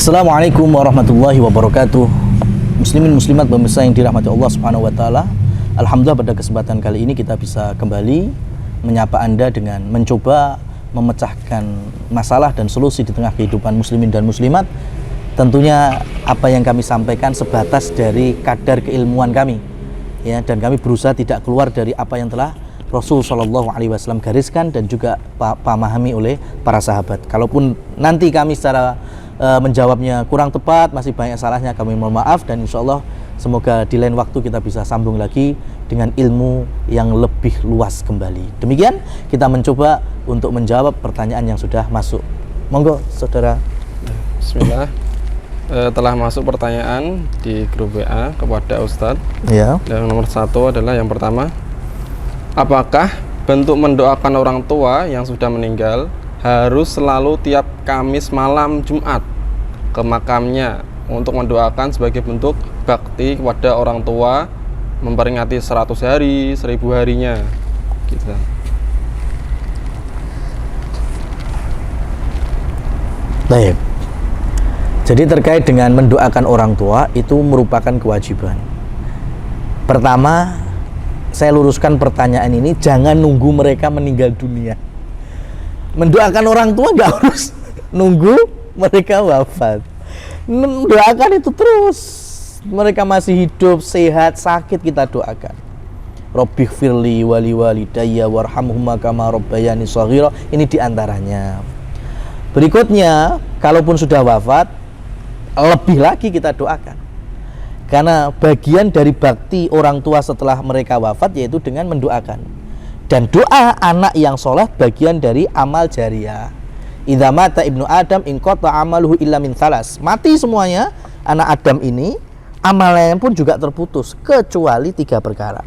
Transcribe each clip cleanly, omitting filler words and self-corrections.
Assalamualaikum warahmatullahi wabarakatuh. Muslimin muslimat pemirsa yang dirahmati Allah Subhanahu wa taala. Alhamdulillah pada kesempatan kali ini kita bisa kembali menyapa Anda dengan mencoba memecahkan masalah dan solusi di tengah kehidupan muslimin dan muslimat. Tentunya apa yang kami sampaikan sebatas dari kadar keilmuan kami. Ya, dan kami berusaha tidak keluar dari apa yang telah Rasul Shallallahu Alaihi Wasallam gariskan dan juga pahami oleh para sahabat. Kalaupun nanti kami secara menjawabnya kurang tepat, masih banyak salahnya, kami mohon maaf, dan insya Allah semoga di lain waktu kita bisa sambung lagi dengan ilmu yang lebih luas kembali. Demikian kita mencoba untuk menjawab pertanyaan yang sudah masuk. Monggo saudara. Bismillah. Telah masuk pertanyaan di grup WA kepada Ustadz. Ya. Dan nomor satu adalah yang pertama, apakah bentuk mendoakan orang tua yang sudah meninggal harus selalu tiap Kamis malam Jumat ke makamnya untuk mendoakan sebagai bentuk bakti kepada orang tua, memperingati 100 hari, 1000 harinya gitu. Baik. Jadi terkait dengan mendoakan orang tua itu merupakan kewajiban. Pertama, saya luruskan pertanyaan ini, jangan nunggu mereka meninggal dunia. Mendoakan orang tua nggak harus nunggu mereka wafat. Mendoakan itu terus. Mereka masih hidup, sehat, sakit, kita doakan. Rabbighfirli wali walidayya warhamhuma kama rabbayani shaghira. Ini diantaranya. Berikutnya, kalaupun sudah wafat, lebih lagi kita doakan. Karena bagian dari bakti orang tua setelah mereka wafat yaitu dengan mendoakan. Dan doa anak yang soleh bagian dari amal jariah. Idza mata ibnu Adam inqata amaluhu illa min thalas. Mati semuanya anak Adam ini, amalnya pun juga terputus kecuali 3 perkara.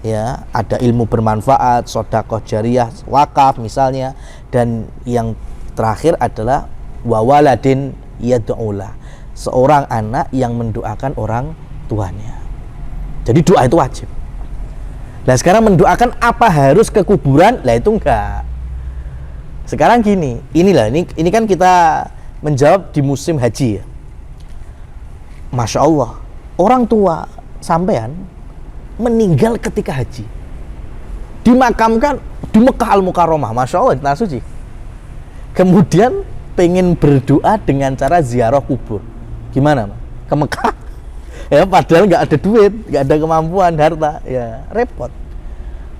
Ya, ada ilmu bermanfaat, sedekah jariah, wakaf misalnya, dan yang terakhir adalah wawaladin yad'ulah, seorang anak yang mendoakan orang tuanya. Jadi doa itu wajib. Nah sekarang mendoakan apa harus ke kuburan? Lah itu enggak. Sekarang gini, ini kan kita menjawab di musim haji ya. Masya Allah, orang tua sampean meninggal ketika haji, dimakamkan di Mekah Al-Mukarramah, Masya Allah, di Tanah Suci. Kemudian pengen berdoa dengan cara ziarah kubur. Gimana? Ke Mekah? Ya padahal nggak ada duit, nggak ada kemampuan, harta, ya repot.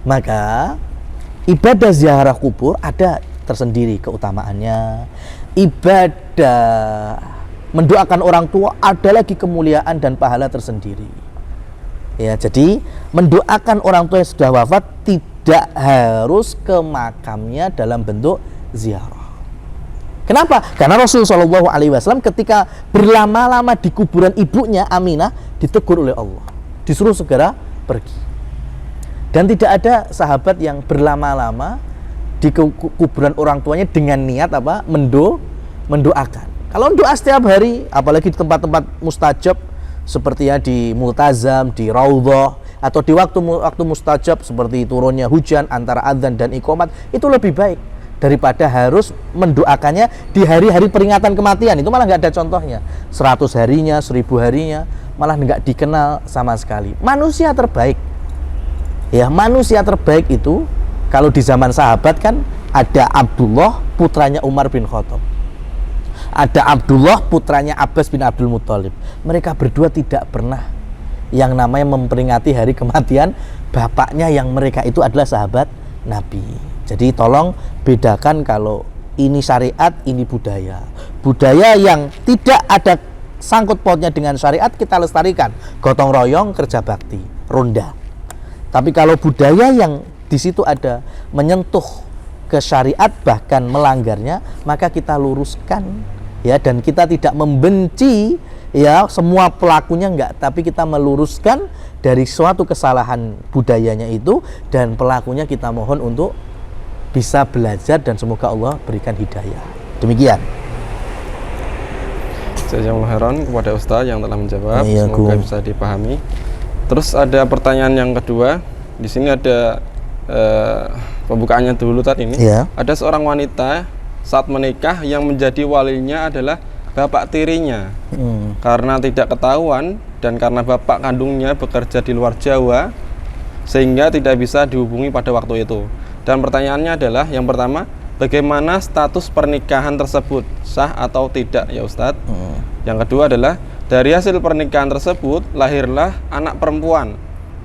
Maka ibadah ziarah kubur ada tersendiri keutamaannya. Ibadah mendoakan orang tua ada lagi kemuliaan dan pahala tersendiri. Ya, jadi mendoakan orang tua yang sudah wafat tidak harus ke makamnya dalam bentuk ziarah. Kenapa? Karena Rasulullah SAW ketika berlama-lama di kuburan ibunya Aminah ditegur oleh Allah, disuruh segera pergi. Dan tidak ada sahabat yang berlama-lama di kuburan orang tuanya dengan niat apa? Mendoakan. Kalau doa setiap hari, apalagi di tempat-tempat mustajab seperti ya di multazam, di raudhah, atau di waktu mustajab seperti turunnya hujan antara adzan dan iqamat, itu lebih baik daripada harus mendoakannya di hari-hari peringatan kematian. Itu malah nggak ada contohnya. 100 harinya, 1000 harinya, malah nggak dikenal sama sekali. Manusia terbaik, ya manusia terbaik itu kalau di zaman sahabat kan ada Abdullah putranya Umar bin Khattab, ada Abdullah putranya Abbas bin Abdul Muthalib. Mereka berdua tidak pernah yang namanya memperingati hari kematian bapaknya yang mereka itu adalah sahabat Nabi. Jadi tolong bedakan kalau ini syariat, ini budaya. Budaya yang tidak ada sangkut pautnya dengan syariat kita lestarikan, gotong royong, kerja bakti, ronda. Tapi kalau budaya yang di situ ada menyentuh ke syariat bahkan melanggarnya, maka kita luruskan ya, dan kita tidak membenci ya semua pelakunya, enggak, tapi kita meluruskan dari suatu kesalahan budayanya itu, dan pelakunya kita mohon untuk bisa belajar dan semoga Allah berikan hidayah. Demikian. Jazakallahu khairan kepada Ustaz yang telah menjawab. Semoga bisa dipahami. Terus ada pertanyaan yang kedua. Di sini ada pembukaannya dulu tadi ini. Ada seorang wanita saat menikah yang menjadi walinya adalah bapak tirinya. Karena tidak ketahuan dan karena bapak kandungnya bekerja di luar Jawa, sehingga tidak bisa dihubungi pada waktu itu. Dan pertanyaannya adalah, yang pertama, bagaimana status pernikahan tersebut, sah atau tidak ya Ustadz? Yang kedua adalah, dari hasil pernikahan tersebut lahirlah anak perempuan,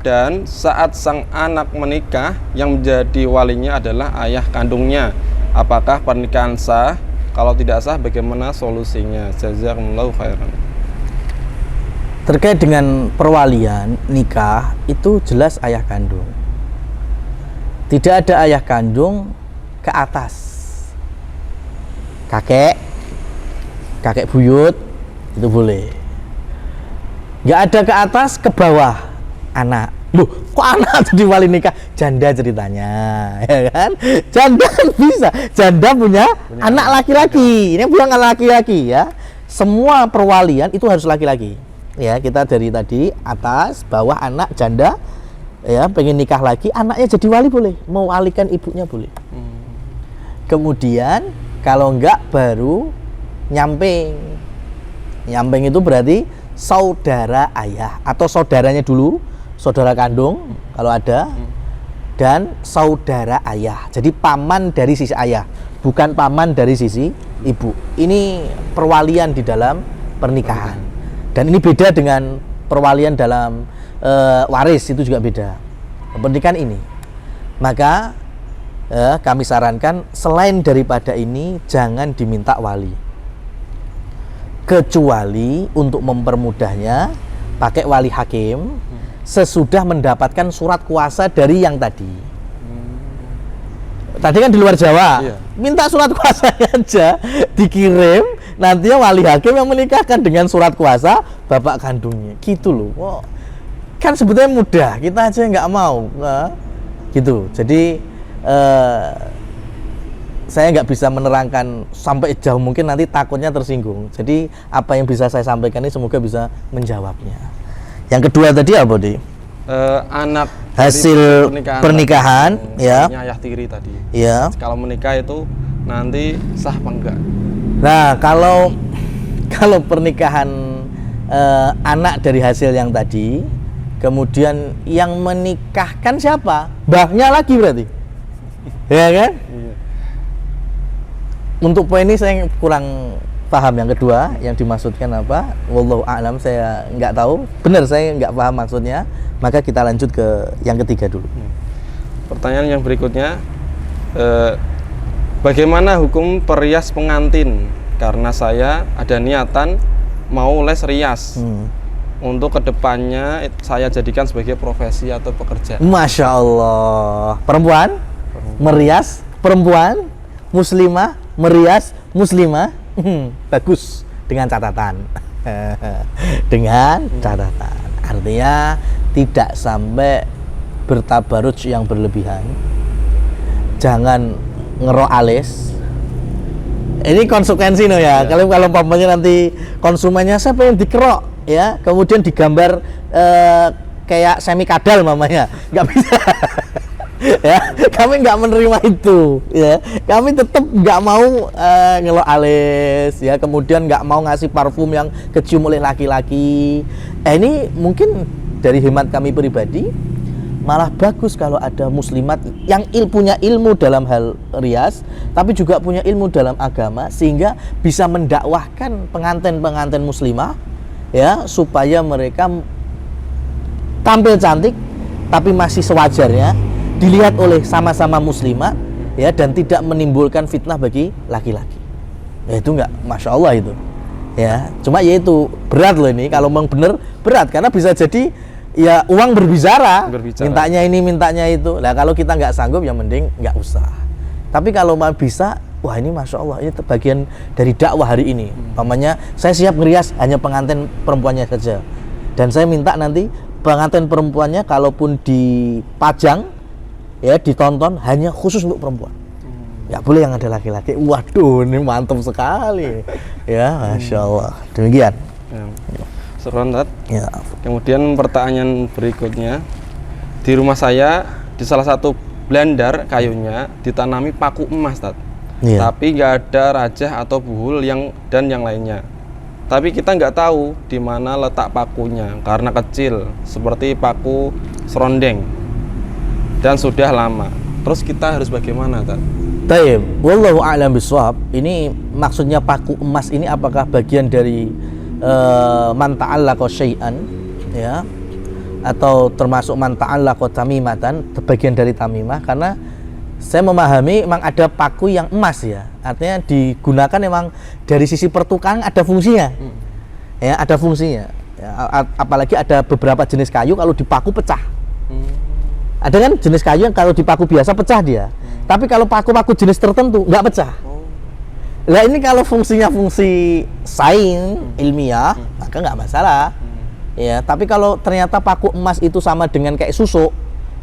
dan saat sang anak menikah yang menjadi walinya adalah ayah kandungnya. Apakah pernikahan sah? Kalau tidak sah, bagaimana solusinya? Jazakumullahu khairan. Terkait dengan perwalian nikah, itu jelas ayah kandung. Tidak ada ayah kandung ke atas, kakek buyut itu boleh. Nggak ada ke atas, ke bawah, anak. Loh, kok anak jadi wali nikah? Janda ceritanya, ya kan? Janda kan bisa, janda punya anak laki-laki. Ini bukan anak laki-laki ya. Semua perwalian itu harus laki-laki. Ya, kita dari tadi atas, bawah, anak, janda, ya, pengen nikah lagi, anaknya jadi wali boleh, mau walikan ibunya boleh. Kemudian kalau enggak baru nyamping. Nyamping itu berarti saudara ayah atau saudaranya dulu, saudara kandung kalau ada, dan saudara ayah. Jadi paman dari sisi ayah, bukan paman dari sisi ibu. Ini perwalian di dalam pernikahan. Dan ini beda dengan perwalian dalam waris, itu juga beda. Pernikahan ini. Maka kami sarankan selain daripada ini jangan diminta wali. Kecuali untuk mempermudahnya pakai wali hakim sesudah mendapatkan surat kuasa dari yang tadi. Tadi kan di luar Jawa, minta surat kuasanya aja dikirim, nantinya wali hakim yang menikahkan dengan surat kuasa bapak kandungnya, gitu loh. Wow. Kan sebetulnya mudah, kita aja nggak mau, gitu. Jadi saya nggak bisa menerangkan sampai jauh, mungkin nanti takutnya tersinggung. Jadi apa yang bisa saya sampaikan ini semoga bisa menjawabnya. Yang kedua tadi apa, Di? Anak hasil pernikahan tadi, ya, ayah tiri tadi ya. Kalau menikah itu nanti sah apa enggak? Nah, kalau pernikahan anak dari hasil yang tadi, kemudian yang menikahkan siapa? Mbahnya lagi berarti, ya kan? Iya. Untuk poin ini saya kurang paham yang kedua, yang dimaksudkan apa? Wallahu a'lam, saya nggak tahu. Benar, saya nggak paham maksudnya. Maka kita lanjut ke yang ketiga dulu. Pertanyaan yang berikutnya, bagaimana hukum perias pengantin? Karena saya ada niatan mau les rias. Untuk kedepannya saya jadikan sebagai profesi atau pekerjaan. Masya Allah. Perempuan merias, perempuan muslimah merias muslimah. Bagus, dengan catatan. Dengan catatan. Artinya tidak sampai bertabaruj yang berlebihan. Jangan ngerok alis. Ini konsekuensi no ya. Kalau umpamanya nanti konsumennya saya pengen dikerok ya, kemudian digambar kayak semi kadal mamanya, nggak bisa. Ya, kami nggak menerima itu ya. Kami tetap nggak mau ngelok alis ya, kemudian nggak mau ngasih parfum yang kecium oleh laki-laki. Ini mungkin dari hemat kami pribadi malah bagus kalau ada muslimat yang punya ilmu dalam hal rias, tapi juga punya ilmu dalam agama, sehingga bisa mendakwahkan pengantin-pengantin muslimah ya, supaya mereka tampil cantik tapi masih sewajarnya dilihat oleh sama-sama muslimat ya, dan tidak menimbulkan fitnah bagi laki-laki. Ya itu enggak, masya Allah itu ya. Cuma ya itu berat loh ini, kalau memang bener berat, karena bisa jadi ya uang berbicara. Mintanya ini, mintanya itu. Nah kalau kita nggak sanggup ya mending nggak usah. Tapi kalau mau bisa, wah ini masya Allah, ini bagian dari dakwah hari ini. Namanya saya siap ngerias hanya pengantin perempuannya saja, dan saya minta nanti pengantin perempuannya kalaupun dipajang ya, ditonton hanya khusus untuk perempuan. Nggak boleh yang ada laki-laki. Waduh, ini mantap sekali ya, masya Allah. Demikian ya. Serontat. Ya. Kemudian pertanyaan berikutnya, di rumah saya di salah satu blender kayunya ditanami paku emas, Tat. Ya. Tapi nggak ada rajah atau buhul dan yang lainnya. tapi kita nggak tahu di mana letak pakunya karena kecil, seperti paku serondeng dan sudah lama. Terus kita harus bagaimana, Ustaz? Taib, wallahu a'lam bishawab. Ini maksudnya paku emas ini apakah bagian dari man ta'allaqa syai'an, ya, atau termasuk man ta'allaqa tamimatan, bagian dari tamimah? Karena saya memahami memang ada paku yang emas, ya, artinya digunakan memang dari sisi pertukangan ada fungsinya, ya, ada fungsinya, ya, apalagi ada beberapa jenis kayu kalau dipaku pecah. Ada kan jenis kayu yang kalau dipaku biasa pecah dia, tapi kalau paku-paku jenis tertentu nggak pecah. Nah ini kalau fungsinya fungsi sains ilmiah, maka nggak masalah. Ya, tapi kalau ternyata paku emas itu sama dengan kayak susuk,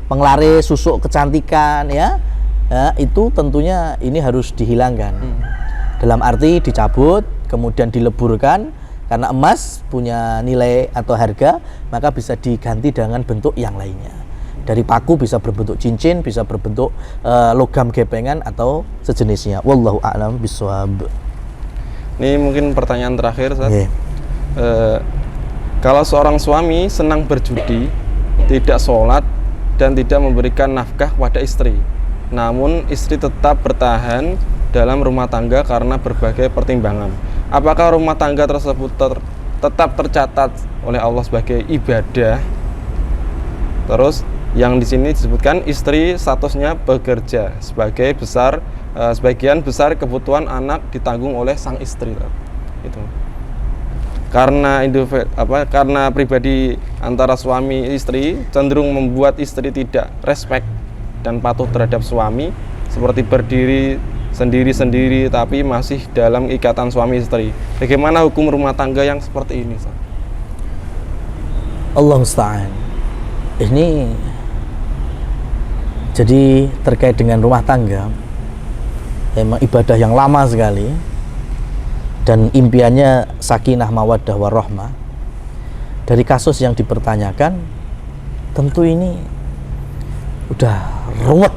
penglaris, susuk kecantikan, ya, itu tentunya ini harus dihilangkan. Dalam arti dicabut, kemudian dileburkan, karena emas punya nilai atau harga, maka bisa diganti dengan bentuk yang lainnya. Dari paku bisa berbentuk cincin, bisa berbentuk logam gepengan atau sejenisnya. Wallahu a'lam bishawab. Ini mungkin pertanyaan terakhir, Ustaz. Okay. Kalau seorang suami senang berjudi, tidak sholat dan tidak memberikan nafkah kepada istri, namun istri tetap bertahan dalam rumah tangga karena berbagai pertimbangan, apakah rumah tangga tersebut tetap tercatat oleh Allah sebagai ibadah? Terus yang di sini disebutkan istri statusnya bekerja sebagai sebagian besar kebutuhan anak ditanggung oleh sang istri. Itu karena pribadi antara suami istri cenderung membuat istri tidak respect dan patuh terhadap suami, seperti berdiri sendiri-sendiri tapi masih dalam ikatan suami istri. Bagaimana hukum rumah tangga yang seperti ini, Ustaz? Allah musta'an. Ini jadi terkait dengan rumah tangga, memang ibadah yang lama sekali dan impiannya sakinah mawaddah warahmah. Dari kasus yang dipertanyakan, tentu ini udah ruwet,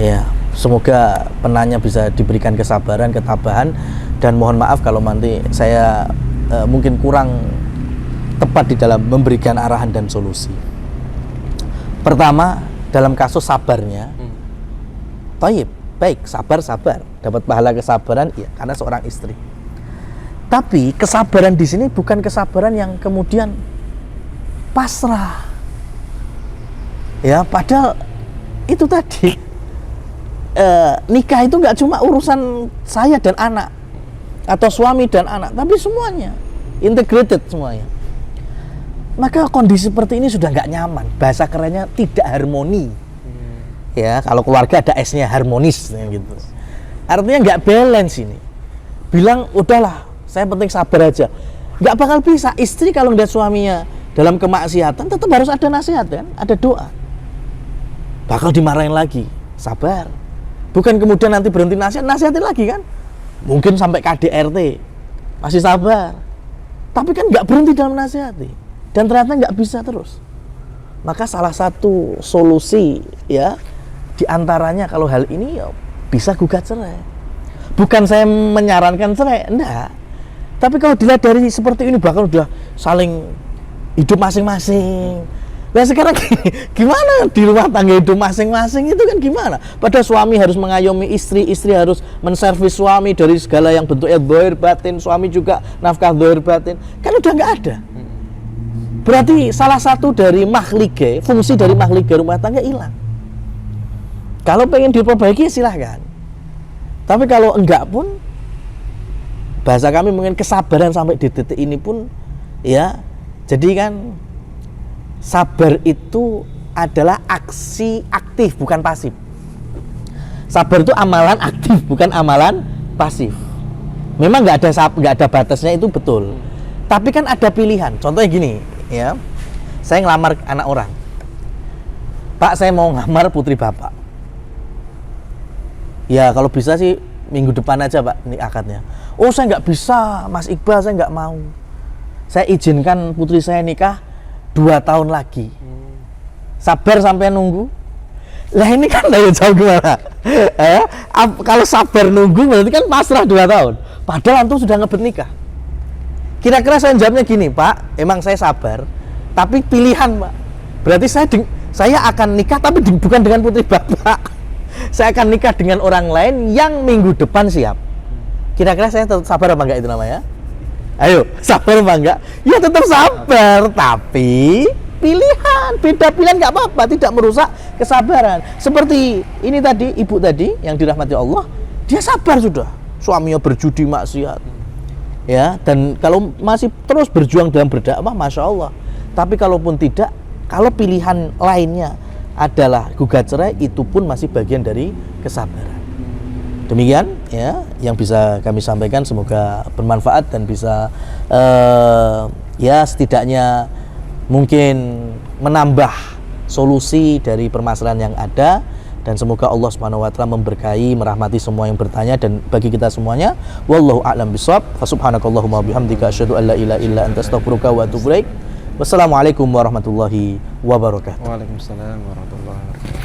ya. Semoga penanya bisa diberikan kesabaran, ketabahan, dan mohon maaf kalau nanti saya mungkin kurang tepat di dalam memberikan arahan dan solusi. Pertama, dalam kasus sabarnya, baik, sabar, dapat pahala kesabaran, ya, karena seorang istri. Tapi kesabaran di sini bukan kesabaran yang kemudian pasrah, ya. Padahal itu tadi nikah itu nggak cuma urusan saya dan anak atau suami dan anak, tapi semuanya integrated semuanya. Maka kondisi seperti ini sudah nggak nyaman. Bahasa kerennya tidak harmoni. Ya, kalau keluarga ada S-nya, harmonis gitu. Artinya nggak balance ini. Bilang udahlah, saya penting sabar aja. Nggak bakal bisa. Istri kalau ngeliat suaminya dalam kemaksiatan, tetap harus ada nasihat kan, ada doa. Bakal dimarahin lagi, sabar. Bukan kemudian nanti berhenti nasihatin lagi kan. Mungkin sampai KDRT, masih sabar. Tapi kan nggak berhenti dalam nasihati. Dan ternyata nggak bisa terus. Maka salah satu solusi, ya, diantaranya kalau hal ini, ya, bisa gugat cerai. Bukan saya menyarankan cerai, enggak. Tapi kalau dilihat dari seperti ini, bahkan udah saling hidup masing-masing. Nah sekarang gimana di rumah tangga hidup masing-masing itu kan gimana? Padahal suami harus mengayomi istri, istri harus menservis suami dari segala yang bentuknya zahir batin, suami juga nafkah zahir batin. Kan udah nggak ada. Berarti salah satu dari makhlike, fungsi dari makhlike rumah tangga hilang. Kalau pengen diperbaiki silahkan. Tapi kalau enggak pun, bahasa kami mungkin kesabaran sampai di titik ini pun, ya. Jadi kan sabar itu adalah aksi aktif, bukan pasif. Sabar itu amalan aktif, bukan amalan pasif. Memang nggak ada batasnya, itu betul. Tapi kan ada pilihan. Contohnya gini, ya, saya ngelamar anak orang. Pak, saya mau ngelamar putri bapak. Ya kalau bisa sih minggu depan aja Pak, ini akadnya. Oh saya nggak bisa, Mas Iqbal, saya nggak mau. Saya izinkan putri saya nikah 2 tahun lagi. Sabar sampai nunggu. Lah ini kan dari jauh gimana? Kalau sabar nunggu berarti kan pasrah 2 tahun. Padahal antum sudah ngebet nikah. Kira-kira saya jawabnya gini, Pak, emang saya sabar, tapi pilihan, Pak. Berarti saya akan nikah tapi bukan dengan putri Bapak. Saya akan nikah dengan orang lain yang minggu depan siap. Kira-kira saya tetap sabar apa enggak itu namanya? Ayo, sabar apa enggak? Ya tetap sabar, tapi pilihan, beda pilihan nggak apa-apa, tidak merusak kesabaran. Seperti ini tadi, ibu tadi yang dirahmati Allah, dia sabar sudah. Suaminya berjudi maksiat, ya, dan kalau masih terus berjuang dalam berdakwah, masya Allah. Tapi kalaupun tidak, kalau pilihan lainnya adalah gugat cerai, itu pun masih bagian dari kesabaran. Demikian ya yang bisa kami sampaikan, semoga bermanfaat dan bisa ya setidaknya mungkin menambah solusi dari permasalahan yang ada, dan semoga Allah Subhanahu wa taala memberkahi, merahmati semua yang bertanya, dan bagi kita semuanya wallahu a'lam bishawab. Fa subhanakallahumma bihamdika asyhadu an la ilaha illa anta astaghfiruka wa atubu ilaik. Wassalamualaikum warahmatullahi wabarakatuh. Waalaikumsalam warahmatullahi wabarakatuh.